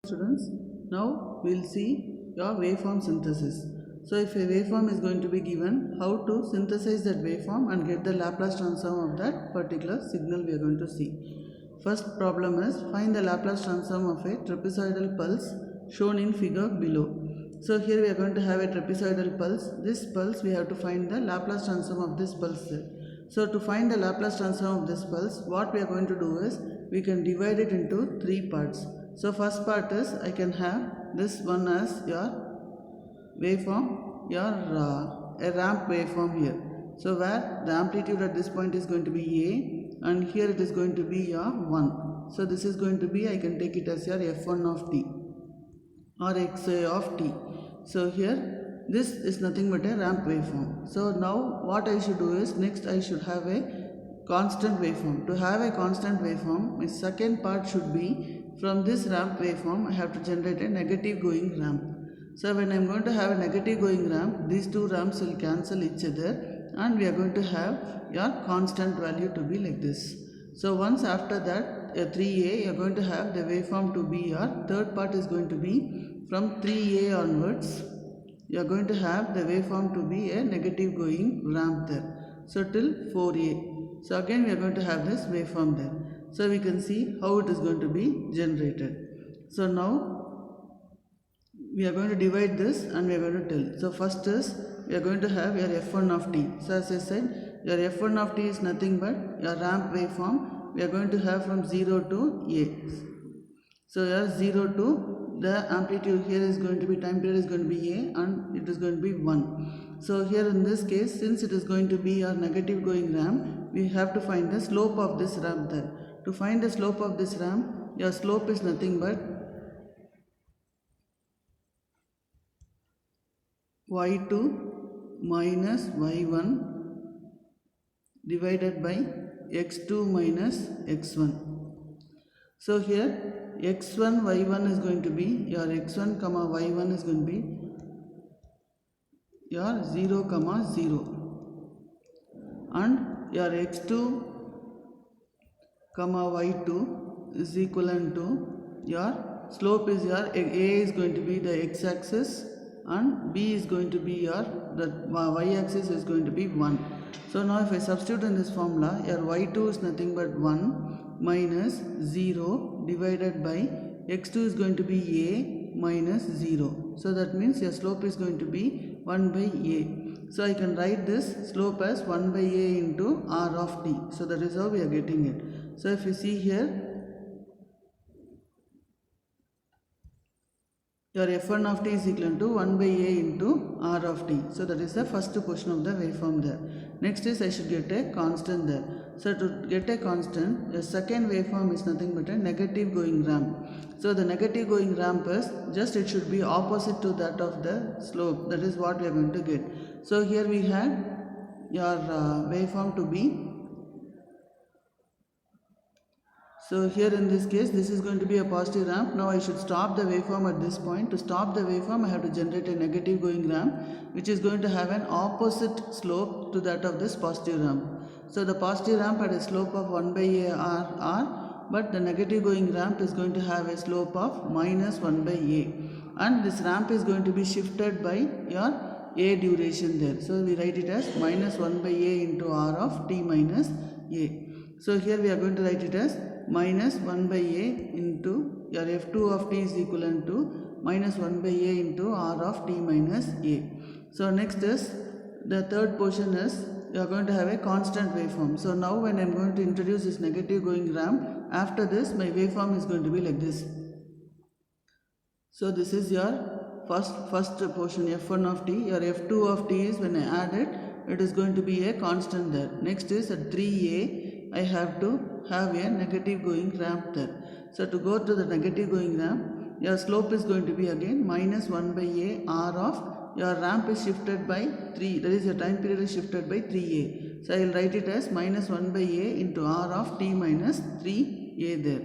students, now we'll see your waveform synthesis. So if a waveform is going to be given, how to synthesize that waveform and get the Laplace transform of that particular signal we are going to see. First problem is find the Laplace transform of a trapezoidal pulse shown in figure below. So here we are going to have a trapezoidal pulse. This pulse we have to find the Laplace transform of this pulse. So to find the Laplace transform of this pulse, what we are going to do is we can divide it into three parts. So first part is I can have this one as your waveform, a ramp waveform here. So where the amplitude at this point is going to be A and here it is going to be your 1. So this is going to be, I can take it as your f1 of t or xa of t. So here this is nothing but a ramp waveform. So now what I should do is next I should have a constant waveform. To have a constant waveform, my second part should be from this ramp waveform I have to generate a negative going ramp. So when I am going to have a negative going ramp, these two ramps will cancel each other and we are going to have your constant value to be like this. So once after that 3a, you are going to have the waveform to be your third part is going to be from 3a onwards. You are going to have the waveform to be a negative going ramp there. So till 4a. So again we are going to have this waveform there. So we can see how it is going to be generated. So now we are going to divide this and we are going to tell. So first is we are going to have your f1 of t. So as I said, your f1 of t is nothing but your ramp waveform. We are going to have from 0 to a. So your 0 to the amplitude here is going to be, time period is going to be a and it is going to be 1. So here in this case, since it is going to be your negative going ramp, we have to find the slope of this ramp there. To find the slope of this ramp, your slope is nothing but y2 minus y1 divided by x2 minus x1. So here x1 y1 is going to be your x1 comma y1 is going to be your 0 comma 0 and your x2 comma y2 is equivalent to your slope is your a is going to be the x-axis and b is going to be your the y-axis is going to be 1. So now if I substitute in this formula, your y2 is nothing but 1 minus 0 divided by x2 is going to be a minus 0. So that means your slope is going to be 1 by a. So I can write this slope as 1 by a into r of t. So that is how we are getting it. So if you see here, your f1 of t is equal to 1 by a into r of t. So that is the first portion of the waveform there. Next is I should get a constant there. So to get a constant, the second waveform is nothing but a negative going ramp. So the negative going ramp is just it should be opposite to that of the slope. That is what we are going to get. So here we had your waveform to be. So here in this case, this is going to be a positive ramp. Now I should stop the waveform at this point. To stop the waveform, I have to generate a negative going ramp, which is going to have an opposite slope to that of this positive ramp. So the positive ramp had a slope of 1 by a r, but the negative going ramp is going to have a slope of minus 1 by a. And this ramp is going to be shifted by your a duration there. So we write it as minus 1 by a into r of t minus a. So here we are going to write it as minus 1 by a into your f2 of t is equivalent to minus 1 by a into r of t minus a. So next is the third portion is you are going to have a constant waveform. So now when I am going to introduce this negative going ramp, after this my waveform is going to be like this. So this is your first portion f1 of t. Your f2 of t is when I add it, it is going to be a constant there. Next is at 3a. I have to have a negative going ramp there. So to go to the negative going ramp, your slope is going to be again minus 1 by a r of your ramp is shifted by 3, that is your time period is shifted by 3a. So I will write it as minus 1 by a into r of t minus 3a there.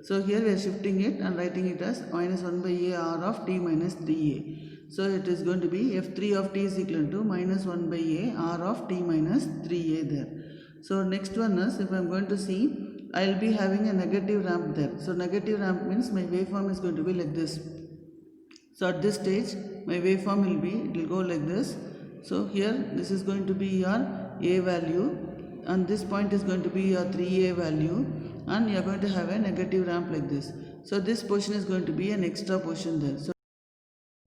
So here we are shifting it and writing it as minus 1 by a r of t minus 3a. So it is going to be f3 of t is equal to minus 1 by a r of t minus 3a there. So next one is if I am going to see I'll be having a negative ramp there. So negative ramp means my waveform is going to be like this. So at this stage my waveform it will go like this. So here this is going to be your A value, and this point is going to be your 3A value, and you are going to have a negative ramp like this. So this position is going to be an extra position there. So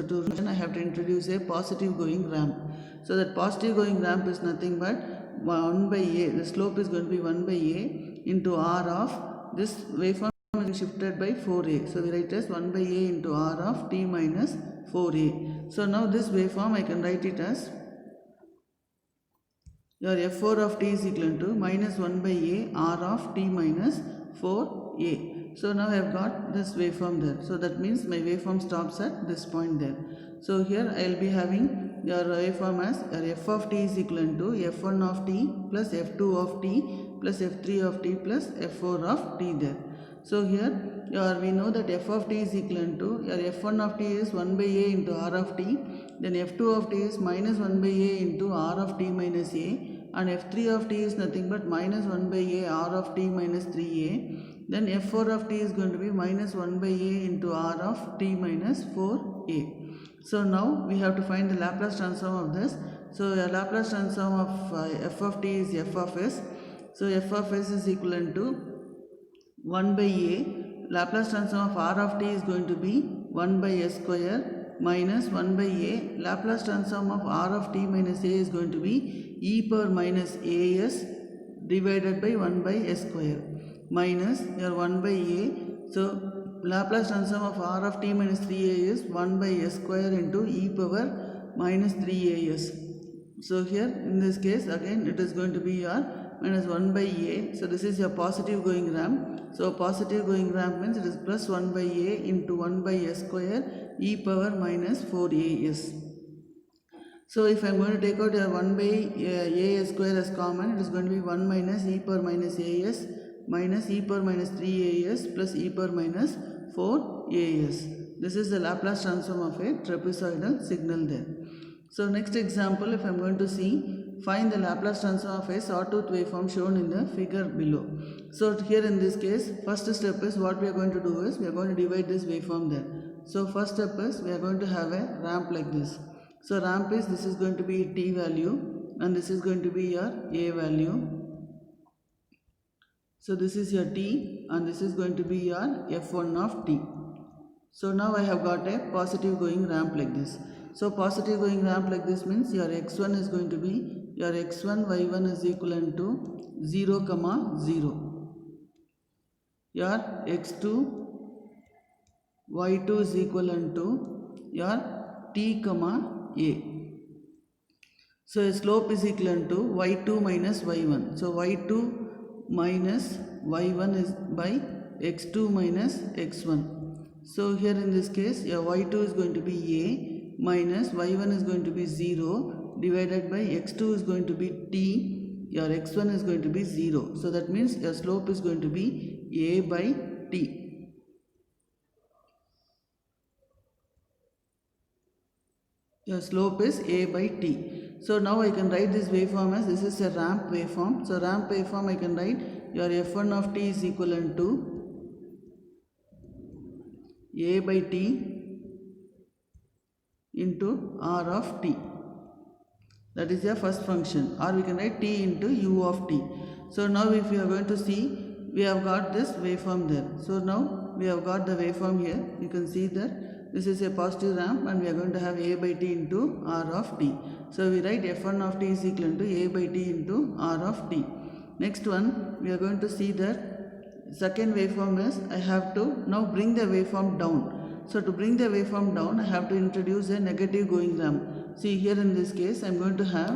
I have to introduce a positive going ramp. So that positive going ramp is nothing but 1 by A. The slope is going to be 1 by A into R of this waveform is shifted by 4A. So we write as 1 by A into R of t minus 4A. So now this waveform I can write it as your f4 of t is equal to minus 1 by A R of t minus 4A. So now I have got this waveform there. So that means my waveform stops at this point there. So here I will be having your waveform as your f of t is equal to f1 of t plus f2 of t plus f3 of t plus f4 of t there. So here we know that f of t is equal to your f1 of t is 1 by A into R of t, then f2 of t is minus 1 by A into R of t minus A, and f3 of t is nothing but minus 1 by A R of t minus 3A. Then f4 of t is going to be minus 1 by A into R of t minus 4A. So now we have to find the Laplace transform of this. So the Laplace transform of f of t is f of s. So f of s is equivalent to 1 by A. Laplace transform of R of t is going to be 1 by s square minus 1 by A. Laplace transform of R of t minus A is going to be e power minus as divided by 1 by s square minus your 1 by A. So Laplace transform of R of t minus 3A is 1 by s square into e power minus 3as. So here in this case again it is going to be your minus 1 by A. So this is your positive going ramp. So positive going ramp means it is plus 1 by A into 1 by s square e power minus 4as. So if I am going to take out your 1 by a square as common, it is going to be 1 minus e power minus as minus e power minus 3as plus e power minus 4as. This is the Laplace transform of a trapezoidal signal there. So next example, if I am going to see, find the Laplace transform of a sawtooth waveform shown in the figure below. So here in this case, first step is what we are going to do is we are going to divide this waveform there. So first step is we are going to have a ramp like this. So ramp is, this is going to be t value and this is going to be your a value. So this is your t and this is going to be your f1 of t. So now I have got a positive going ramp like this. So positive going ramp like this means your x1 is going to be your x1 y1 is equivalent to 0 comma 0. Your x2 y2 is equivalent to your t comma a. So a slope is equivalent to y2 minus y1. So y2 minus y1 is by x2 minus x1. So here in this case your y2 is going to be a minus y1 is going to be 0 divided by x2 is going to be t, your x1 is going to be 0. So that means your slope is going to be a by t. Your slope is a by t. So now I can write this waveform as this is a ramp waveform. So ramp waveform I can write your f1 of t is equivalent to a by t into r of t. That is your first function, or we can write t into u of t. So now if you are going to see, we have got this waveform there. So now we have got the waveform here. You can see that this is a positive ramp and we are going to have a by t into r of t. So we write f1 of t is equal to a by t into r of t. Next one, we are going to see that second waveform is I have to now bring the waveform down. So to bring the waveform down, I have to introduce a negative going ramp. See here in this case, I am going to have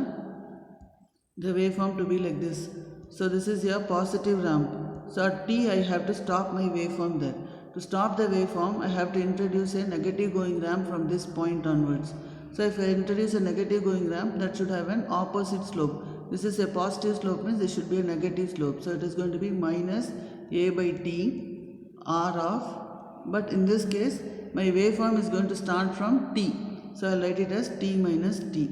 the waveform to be like this. So this is your positive ramp. So at t, I have to stop my waveform there. To stop the waveform, I have to introduce a negative going ramp from this point onwards. So if I introduce a negative going ramp, that should have an opposite slope. This is a positive slope, means this should be a negative slope. So it is going to be minus a by t r of, but in this case, my waveform is going to start from t. So I will write it as t minus t.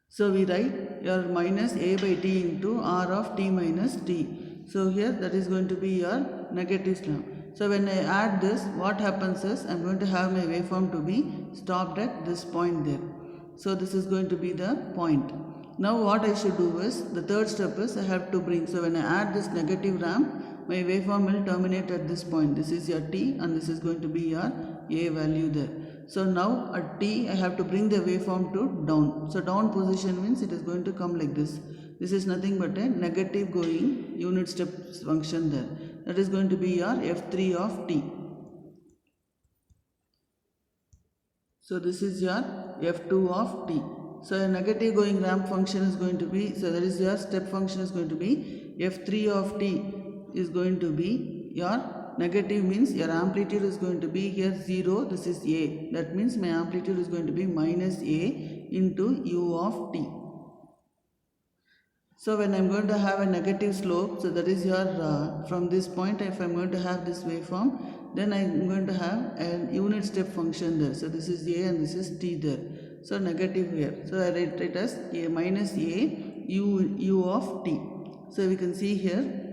So we write your minus a by t into r of t minus t. So here that is going to be your negative slam. So when I add this, what happens is I am going to have my waveform to be stopped at this point there. So this is going to be the point. Now what I should do is, the third step is I have to bring, so when I add this negative ramp, my waveform will terminate at this point. This is your t and this is going to be your a value there. So now at t I have to bring the waveform to down. So down position means it is going to come like this. This is nothing but a negative going unit step function there. That is going to be your f3 of t. So this is your f2 of t. So a negative going ramp function is going to be, so that is your step function is going to be f3 of t is going to be your negative, means your amplitude is going to be here 0, this is a. That means my amplitude is going to be minus a into u of t. So when I am going to have a negative slope, so that is your, from this point if I am going to have this waveform, then I am going to have a unit step function there. So this is a and this is t there. So negative here. So I write it as a minus a u of t. So we can see here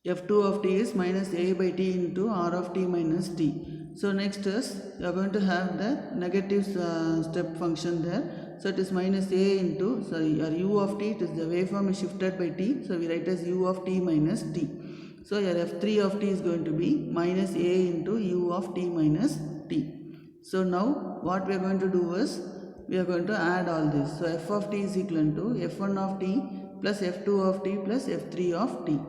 f2 of t is minus a by t into r of t minus t. So next is you are going to have the negative step function there. So it is minus a into, sorry, your u of t, it is the waveform is shifted by t. So we write as u of t minus t. So your f3 of t is going to be minus a into u of t minus t. So now what we are going to do is, we are going to add all this. So f of t is equal to f1 of t plus f2 of t plus f3 of t.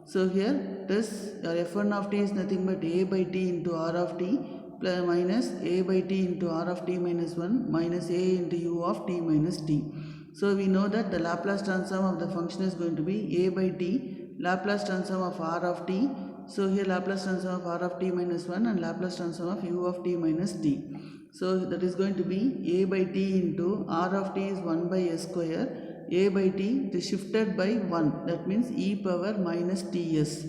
So here this your f1 of t is nothing but a by t into r of t plus minus a by t into r of t minus 1 minus a into u of t minus t. So we know that the Laplace transform of the function is going to be a by t, Laplace transform of r of t. So here Laplace transform of r of t minus 1 and Laplace transform of u of t minus t. So that is going to be a by t into r of t is 1 by s square. A by t is shifted by 1, that means e power minus ts.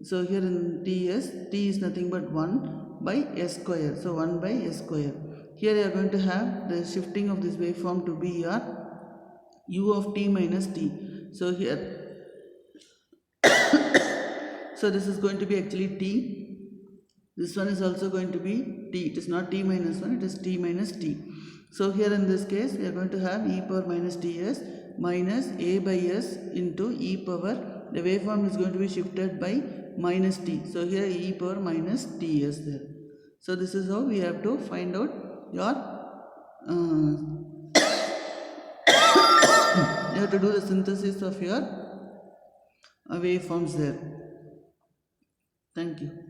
So here in ts, t is nothing but 1 by s square. So 1 by s square. Here you are going to have the shifting of this waveform to be your u of t minus t. So here, so this is going to be actually t. This one is also going to be t. It is not t minus 1, it is t minus t. So here in this case, we are going to have e power minus ts minus a by s into e power. The waveform is going to be shifted by minus t. So here e power minus ts there. So this is how we have to find out your, you have to do the synthesis of your waveforms there. Thank you.